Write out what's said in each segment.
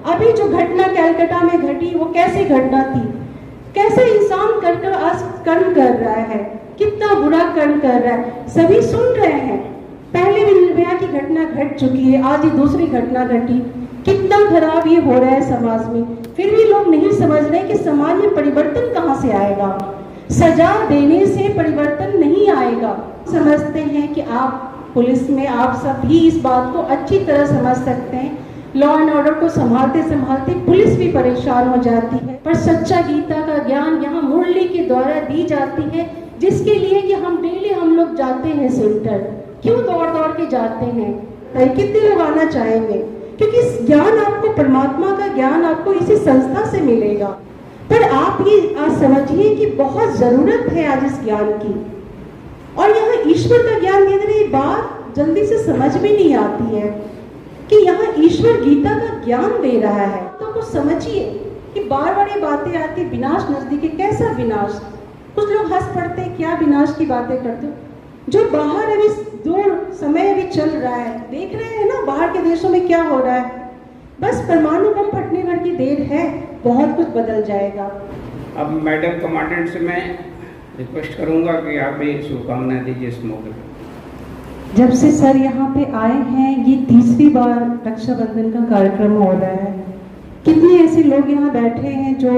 अभी जो घटना कैलकाटा में घटी वो कैसी घटना थी, कैसे इंसान कर आज कर्म कर रहा है, कितना बुरा कर्म कर रहा है, सभी सुन रहे हैं। पहले भी निर्भया की घटना घट चुकी है, आज ये दूसरी घटना घटी, कितना खराब ये हो रहा है समाज में। फिर भी लोग नहीं समझ रहे कि समाज में परिवर्तन कहाँ से आएगा, सजा देने से परिवर्तन नहीं आएगा। समझते हैं कि आप पुलिस में आप सभी इस बात को अच्छी तरह समझ सकते हैं, लॉ एंड ऑर्डर को संभालते संभालते पुलिस भी परेशान हो जाती है, पर सच्चा गीता का ज्ञान यहाँ मुरली के द्वारा दी जाती है, जिसके लिए कि हम डेली हम लोग जाते हैं सेंटर। क्यों दौड़ दौड़ के जाते हैं, कितने लोग आना चाहेंगे, क्योंकि इस ज्ञान आपको, परमात्मा का ज्ञान आपको इसी संस्था से मिलेगा। पर आप ये आज समझिए कि बहुत जरूरत है आज इस ज्ञान की, और यहाँ ईश्वर का ज्ञान दे रही बात जल्दी से समझ में नहीं आती है कि यहाँ ईश्वर गीता का ज्ञान दे रहा है। तो कुछ समझिए कि बार बार ये बातें आती, विनाश नजदीक है। कैसा विनाश? कुछ लोग हंस पड़ते हैं, क्या विनाश की बातें करते हो? जो बाहर अभी दौर समय अभी चल रहा है, देख रहे हैं ना बाहर के देशों में क्या हो रहा है। बस परमाणु बम फटने भर की देर है, बहुत कुछ बदल जाएगा। अब मैडम कमांडेंट से मैं रिक्वेस्ट करूंगा कि आप भी शुभकामनाएं दीजिए इस मौके पर। जब से सर यहाँ पे आए हैं, ये तीसरी बार रक्षाबंधन का कार्यक्रम हो रहा है। कितने ऐसे लोग यहाँ बैठे हैं जो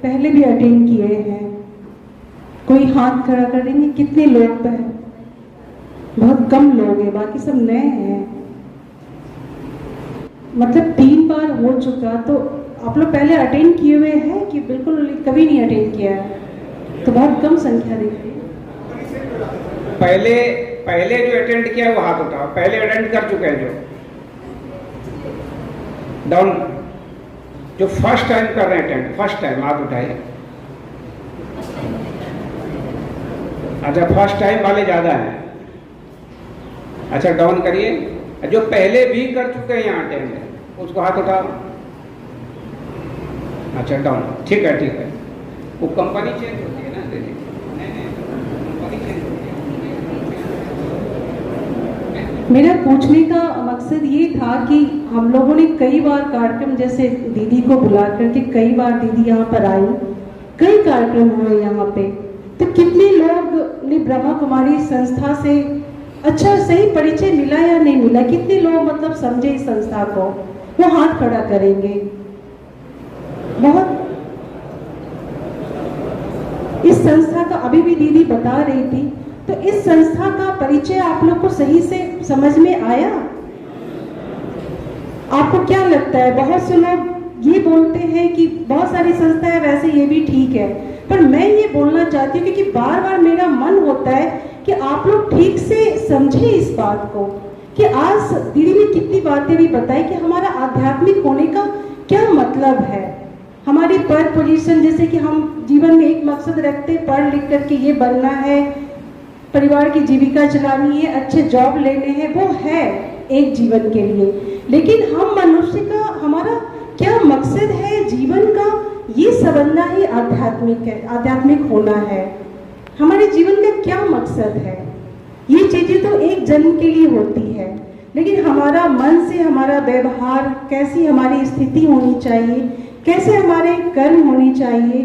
पहले भी अटेंड किए हैं, कोई हाथ खड़ा करेंगे? कितने लोग हैं? बहुत कम लोग हैं, बाकी सब नए हैं। मतलब 3 बार हो चुका, तो आप लोग पहले अटेंड किए हुए हैं कि बिल्कुल कभी नहीं अटेंड किया है? तो बहुत कम संख्या दिख रही है। पहले जो अटेंड किया है वो हाथ उठाओ, पहले अटेंड कर चुके हैं जो डाउन, जो फर्स्ट टाइम कर रहे हैं अटेंड, फर्स्ट टाइम हाथ उठाइए। अच्छा, फर्स्ट टाइम वाले ज्यादा हैं। अच्छा, डाउन करिए। जो पहले भी कर चुके हैं यहाँ अटेंड, उसको हाथ उठाओ। अच्छा, डाउन। ठीक है, ठीक है। वो कंपनी चेंज होती है ना, देखिए कंपनी चेंज होती है। मेरा पूछने का मकसद ये था कि हम लोगों ने कई बार कार्यक्रम, जैसे दीदी को बुला करके कई बार दीदी यहाँ पर आई, कई कार्यक्रम हुए यहाँ पे, तो कितने लोग ने ब्रह्मा कुमारी संस्था से अच्छा सही परिचय मिला या नहीं मिला? कितने लोग मतलब समझे इस संस्था को? वो हाथ खड़ा करेंगे। बहुत इस संस्था का अभी भी दीदी बता रही थी, तो इस संस्था का परिचय आप लोग को सही से समझ में आया? आपको क्या लगता है? बहुत से लोग ये बोलते हैं कि बहुत सारी संस्था है, वैसे ये भी ठीक है, पर मैं ये बोलना चाहती हूँ क्योंकि बार बार मेरा मन होता है कि आप लोग ठीक से समझे इस बात को कि आज दीदी ने कितनी बातें भी बताई कि हमारा आध्यात्मिक होने का क्या मतलब है। हमारी पर पोजीशन, जैसे कि हम जीवन में एक मकसद रखते, पढ़ लिख करके ये बनना है, परिवार की जीविका चलानी है, अच्छे जॉब लेने हैं, वो है एक जीवन के लिए, लेकिन हम मनुष्य का हमारा क्या मकसद है जीवन का, ये समझना ही आध्यात्मिक है, आध्यात्मिक होना है। हमारे जीवन का क्या मकसद है? ये चीजें तो एक जन्म के लिए होती है, लेकिन हमारा मन से हमारा व्यवहार, कैसी हमारी स्थिति होनी चाहिए, कैसे हमारे कर्म होने चाहिए।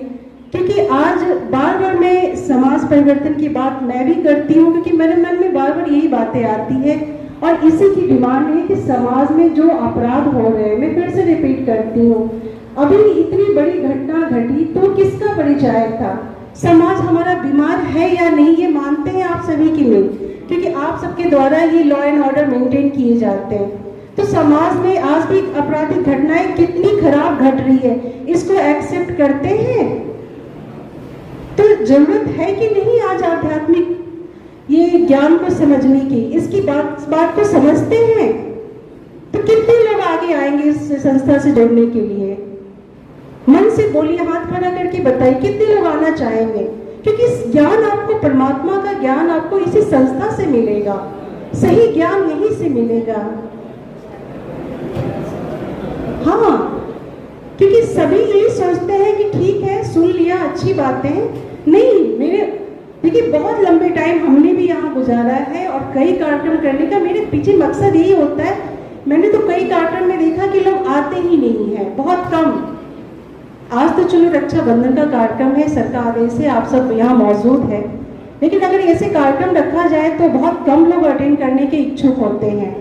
क्योंकि आज बार बार मैं समाज परिवर्तन की बात मैं भी करती हूँ, क्योंकि मेरे मन में बार बार यही बातें आती है और इसी की डिमांड है कि समाज में जो अपराध हो रहे हैं, मैं फिर से रिपीट करती हूँ, अभी इतनी बड़ी घटना घटी तो किसका परिचायक था? समाज हमारा बीमार है या नहीं, ये मानते हैं आप सभी की नहीं, क्योंकि आप सबके द्वारा ये लॉ एंड ऑर्डर मेंटेन किए जाते हैं। तो समाज में आज भी आपराधिक घटनाएं कितनी खराब घट रही है, इसको एक्सेप्ट करते हैं? तो जरूरत है कि नहीं आज आध्यात्मिक ये ज्ञान को समझने की, इसकी बात को समझते हैं? तो कितने लोग आगे आएंगे इस संस्था से जुड़ने के लिए? मन से बोलिए, हाथ खड़ा करके बताइए कितने लोग आना चाहेंगे, क्योंकि इस ज्ञान आपको, परमात्मा का ज्ञान आपको इसी संस्था से मिलेगा, सही ज्ञान यहीं से मिलेगा। हाँ, क्योंकि सभी यही सोचते हैं कि ठीक है, सुन लिया, अच्छी बातें नहीं। मेरे देखिए बहुत लंबे टाइम हमने भी यहाँ गुजारा है और कई कार्यक्रम करने का मेरे पीछे मकसद यही होता है मैंने तो कई कार्यक्रम में देखा कि लोग आते ही नहीं है, बहुत कम। आज तो चलो रक्षाबंधन का कार्यक्रम है, सरकार आदेश से आप सब यहाँ मौजूद है, लेकिन अगर ऐसे कार्यक्रम रखा जाए तो बहुत कम लोग अटेंड करने के इच्छुक होते हैं।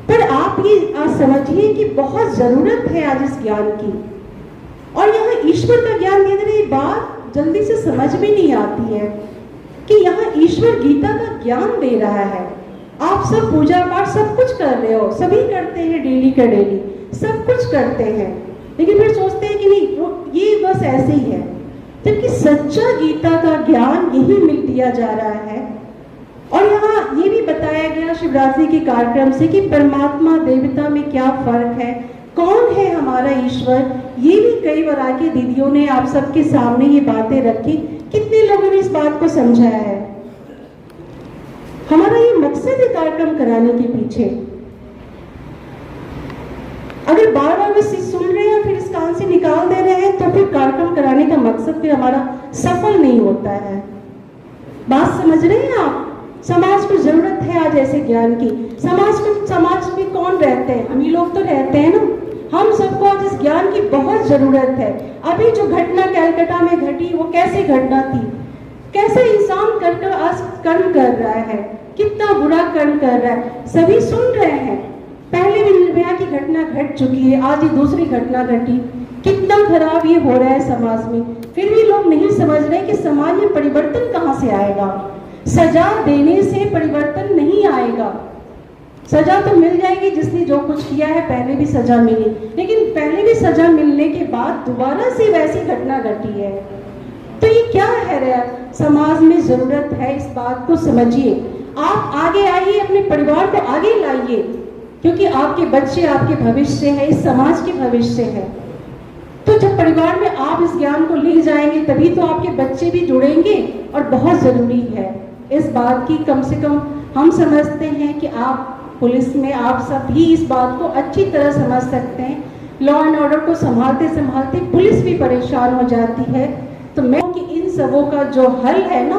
पर आप ये आज समझिए कि बहुत जरूरत है आज इस ज्ञान की, और यहाँ ईश्वर का ज्ञान दे रही बात जल्दी से समझ में नहीं आती है कि यहाँ ईश्वर गीता का ज्ञान दे रहा है। आप सब पूजा पाठ सब कुछ कर रहे हो, सभी करते हैं, डेली का डेली सब कुछ करते हैं, लेकिन फिर सोचते हैं कि नहीं ये बस ऐसे ही है, जबकि सच्चा गीता का ज्ञान यही मिल दिया जा रहा है। और यहाँ ये भी बताया गया शिवरात्रि के कार्यक्रम से कि परमात्मा देवता में क्या फर्क है, कौन है हमारा ईश्वर, ये भी कई बार आके दीदियों ने आप सबके सामने ये बातें रखी। कितने लोगों ने इस बात को समझाया है। हमारा ये मकसद है कार्यक्रम कराने के पीछे। अगर बार बार बस सुन रहे हैं फिर इस कान से निकाल दे रहे हैं तो फिर कार्यक्रम कराने का मकसद फिर हमारा सफल नहीं होता है। बात समझ रहे हैं आप? समाज को जरूरत है आज ऐसे ज्ञान की। समाज में कौन रहते हैं? हम ही लोग तो रहते हैं ना। हम सबको आज इस ज्ञान की बहुत जरूरत है। अभी जो घटना कैलकाटा में घटी वो कैसी घटना थी, कैसे इंसान कर आज कर्म कर रहा है, कितना बुरा कर्म कर रहा है, सभी सुन रहे हैं। पहले भी निर्भया की घटना घट चुकी है, आज ये दूसरी घटना घटी। कितना खराब ये हो रहा है समाज में, फिर भी लोग नहीं समझ रहे कि समाज में परिवर्तन कहाँ से आएगा। सजा देने से परिवर्तन नहीं आएगा। सजा तो मिल जाएगी, जिसने जो कुछ किया है पहले भी सजा मिली, लेकिन पहले भी सजा मिलने के बाद दोबारा से वैसी घटना घटी है। तो ये क्या है रहा? समाज में जरूरत है, इस बात को समझिए। आप आगे आइए, अपने परिवार को आगे लाइए, क्योंकि आपके बच्चे आपके भविष्य है, इस समाज के भविष्य है। तो जब परिवार में आप इस ज्ञान को ले जाएंगे तभी तो आपके बच्चे भी जुड़ेंगे, और बहुत जरूरी है इस बात की। कम से कम हम समझते हैं कि आप पुलिस में आप सब भी इस बात को अच्छी तरह समझ सकते हैं। लॉ एंड ऑर्डर को संभालते संभालते पुलिस भी परेशान हो जाती है। तो मैं कि इन सबों का जो हल है ना,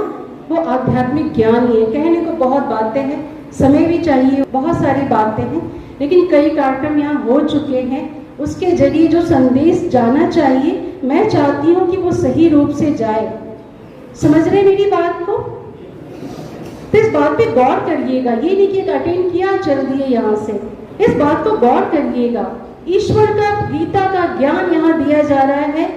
वो आध्यात्मिक ज्ञान ही है। कहने को बहुत बातें हैं, समय भी चाहिए, बहुत सारी बातें हैं, लेकिन कई कार्यक्रम यहाँ हो चुके हैं। उसके जरिए जो संदेश जाना चाहिए, मैं चाहती हूँ कि वो सही रूप से जाए। समझ रहे मेरी बात को? तो इस बात पे गौर करिएगा। ये नहीं कि अटेंड किया चल दिए यहाँ से, इस बात को गौर करिएगा। ईश्वर का गीता का ज्ञान यहाँ दिया जा रहा है,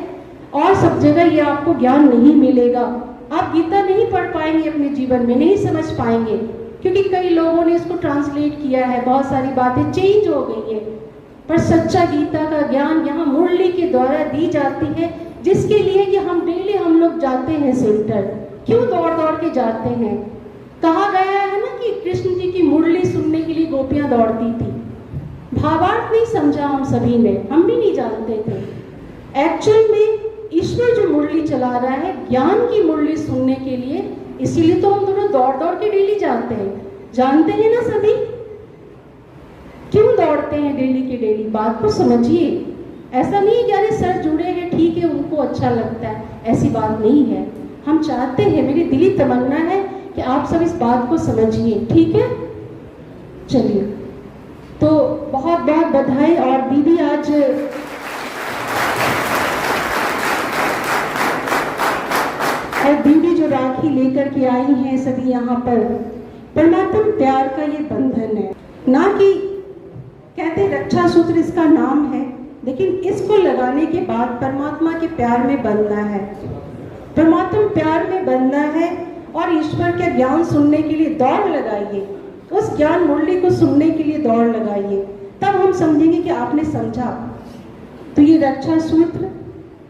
और सब जगह ये आपको ज्ञान नहीं मिलेगा। आप गीता नहीं पढ़ पाएंगे, अपने जीवन में नहीं समझ पाएंगे, क्योंकि कई लोगों ने इसको ट्रांसलेट किया है, बहुत सारी बातें चेंज हो गई है। पर सच्चा गीता का ज्ञान यहाँ मुरली के द्वारा दी जाती है, जिसके लिए कि हम डेली हम लोग जाते हैं सेंटर। क्यों दौड़ दौड़ के जाते हैं? कहा गया है ना कि कृष्ण जी की मुरली सुनने के लिए गोपियां दौड़ती थी। भावार्थ नहीं समझा हम सभी ने, हम भी नहीं जानते थे। एक्चुअल में ईश्वर जो मुरली चला रहा है ज्ञान की मुरली सुनने के लिए, इसीलिए तो हम दोनों दौड़ दौड़ के डेली जाते हैं। जानते हैं ना सभी क्यों दौड़ते हैं डेली के डेली? बात को समझिए। ऐसा नहीं है कि अरे सर जुड़े हैं ठीक है उनको अच्छा लगता है, ऐसी बात नहीं है। हम चाहते हैं, मेरी दिली तमन्ना है कि आप सब इस बात को समझिए, ठीक है? चलिए, तो बहुत बहुत बधाई। और दीदी आज दीदी जो राखी लेकर के आई हैं सभी यहाँ पर, परमात्मा प्यार का ये बंधन है ना, कि कहते रक्षा सूत्र इसका नाम है, लेकिन इसको लगाने के बाद परमात्मा के प्यार में बंधना है। परमात्मा प्यार में बंधना है, और ईश्वर के ज्ञान सुनने के लिए दौड़ लगाइए। उस ज्ञान मुरली को सुनने के लिए दौड़ लगाइए, तब हम समझेंगे कि आपने समझा। तो ये रक्षा सूत्र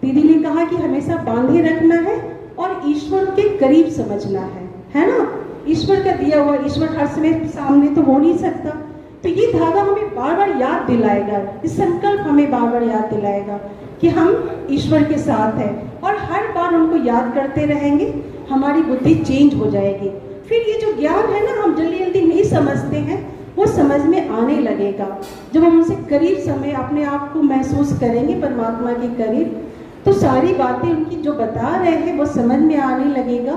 दीदी ने कहा कि हमेशा बांधे रखना है और ईश्वर के करीब समझना है ना? ईश्वर का दिया हुआ, ईश्वर हर समय सामने तो हो नहीं सकता, तो ये धागा हमें बार बार याद दिलाएगा, इस संकल्प हमें बार बार याद दिलाएगा कि हम ईश्वर के साथ हैं, और हर बार उनको याद करते रहेंगे, हमारी बुद्धि चेंज हो जाएगी। फिर ये जो ज्ञान है ना, हम जल्दी जल्दी नहीं समझते हैं, वो समझ में आने लगेगा। जब हम उनसे करीब समय अपने आप को महसूस करेंगे परमात्मा के करीब, तो सारी बातें उनकी जो बता रहे हैं वो समझ में आने लगेगा।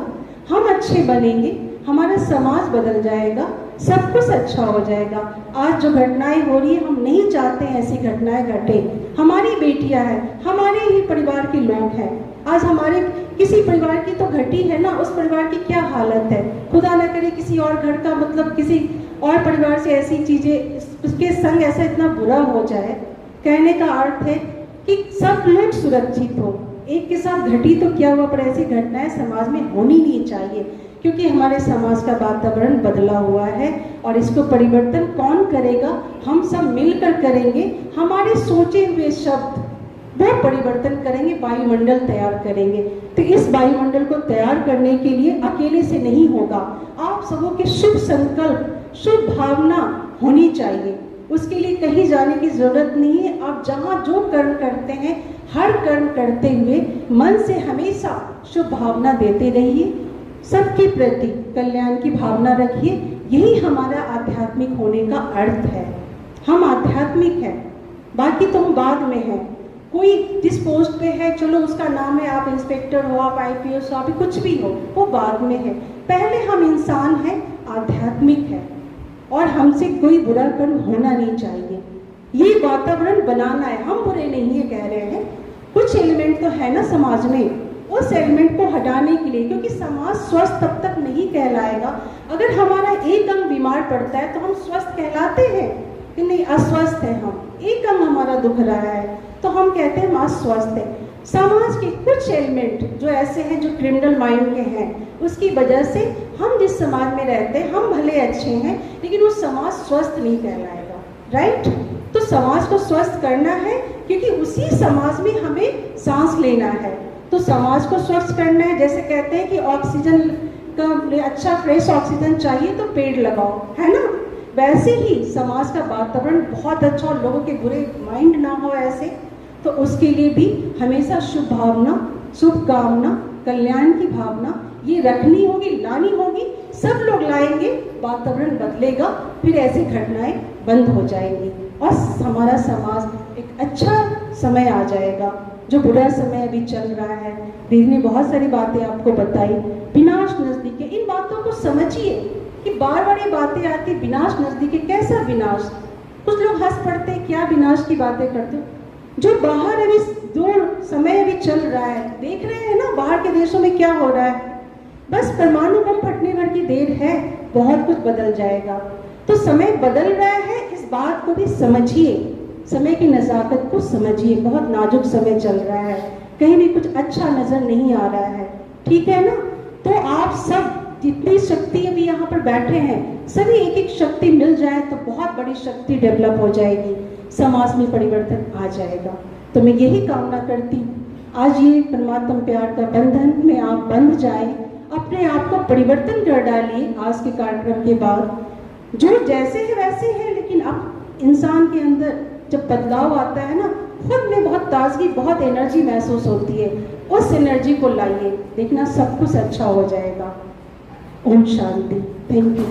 हम अच्छे बनेंगे, हमारा समाज बदल जाएगा, सब कुछ अच्छा हो जाएगा। आज जो घटनाएं हो रही है, हम नहीं चाहते हैं ऐसी घटनाएं घटे। हमारी बेटियां हैं, हमारे ही परिवार के लोग हैं। आज हमारे किसी परिवार की तो घटी है ना, उस परिवार की क्या हालत है। खुदा न करे किसी और घर का, मतलब किसी और परिवार से ऐसी चीजें उसके संग ऐसा इतना बुरा हो जाए। कहने का अर्थ है कि सब लोग सुरक्षित हो। एक के साथ घटी तो क्या हुआ, पर ऐसी घटनाएं समाज में होनी नहीं चाहिए, क्योंकि हमारे समाज का वातावरण बदला हुआ है और इसको परिवर्तन कौन करेगा? हम सब मिलकर करेंगे। हमारे सोचे हुए शब्द वो परिवर्तन करेंगे, वायुमंडल तैयार करेंगे। तो इस वायुमंडल को तैयार करने के लिए अकेले से नहीं होगा। आप सबों के शुभ संकल्प, शुभ भावना होनी चाहिए। उसके लिए कहीं जाने की जरूरत नहीं है। आप जहाँ जो कर्म करते हैं, हर कर्म करते हुए मन से हमेशा शुभ भावना देते रहिए। सबके प्रति कल्याण की भावना रखिए। यही हमारा आध्यात्मिक होने का अर्थ है। हम आध्यात्मिक हैं, बाकी तो हम बाद में हैं। कोई जिस पोस्ट पे है, चलो उसका नाम है, आप इंस्पेक्टर हो, आप IPS हो, आप कुछ भी हो, वो बाद में है। पहले हम इंसान हैं, आध्यात्मिक है, और हमसे कोई बुरा कर्म होना नहीं चाहिए। ये वातावरण बनाना है, हम बुरे नहीं है कह रहे हैं। कुछ एलिमेंट तो है ना समाज में, उस एलिमेंट को हटाने के लिए, क्योंकि समाज स्वस्थ तब तक नहीं कहलाएगा। अगर हमारा एक अंग बीमार पड़ता है तो हम स्वस्थ कहलाते हैं कि नहीं, अस्वस्थ है हम, एक अंग हमारा दुख रहा है तो हम कहते हैं हम अस्वस्थ है। समाज के कुछ एलिमेंट जो ऐसे हैं, जो क्रिमिनल माइंड के हैं, उसकी वजह से हम जिस समाज में रहते हैं, हम भले अच्छे हैं लेकिन वो समाज स्वस्थ नहीं कहलाएगा। राइट? तो समाज को स्वस्थ करना है, क्योंकि उसी समाज में हमें सांस लेना है। तो समाज को स्वस्थ करना है। जैसे कहते हैं कि ऑक्सीजन का अच्छा फ्रेश ऑक्सीजन चाहिए तो पेड़ लगाओ, है ना? वैसे ही समाज का वातावरण बहुत अच्छा और लोगों के बुरे माइंड ना हो ऐसे, तो उसके लिए भी हमेशा शुभ भावना, शुभ कामना, कल्याण की भावना ये रखनी होगी, लानी होगी। सब लोग लाएंगे, वातावरण बदलेगा, फिर ऐसी घटनाएं बंद हो जाएंगी और हमारा समाज एक अच्छा समय आ जाएगा। जो बुरा समय अभी चल रहा है, दीदी ने बहुत सारी बातें आपको बताई, विनाश नजदीक है। इन बातों को समझिए कि बार बार ये बातें आती, विनाश नजदीक है। कैसा विनाश? कुछ लोग हंस पड़ते हैं, क्या विनाश की बातें करते हो? जो बाहर अभी जो समय अभी चल रहा है, देख रहे हैं ना बाहर के देशों में क्या हो रहा है। बस परमाणु बम फटने भर की देर है, बहुत कुछ बदल जाएगा। तो समय बदल रहा है, इस बात को भी समझिए, समय की नज़ाकत को समझिए। बहुत नाजुक समय चल रहा है, कहीं भी कुछ अच्छा नजर नहीं आ रहा है, ठीक है ना? तो आप सब जितनी शक्ति अभी यहाँ पर बैठे हैं, सभी एक एक शक्ति मिल जाए तो बहुत बड़ी शक्ति डेवलप हो जाएगी, समाज में परिवर्तन आ जाएगा। तो मैं यही कामना करती हूँ, आज ये परमात्मा प्यार का बंधन में आप बंध जाएं, अपने आप को परिवर्तन कर डालिए। आज के कार्यक्रम के बाद जो जैसे है वैसे है, लेकिन अब इंसान के अंदर जब बदलाव आता है ना, खुद में बहुत ताजगी, बहुत एनर्जी महसूस होती है। उस एनर्जी को लाइए, देखना सब कुछ अच्छा हो जाएगा। ओम शांति। Thank you.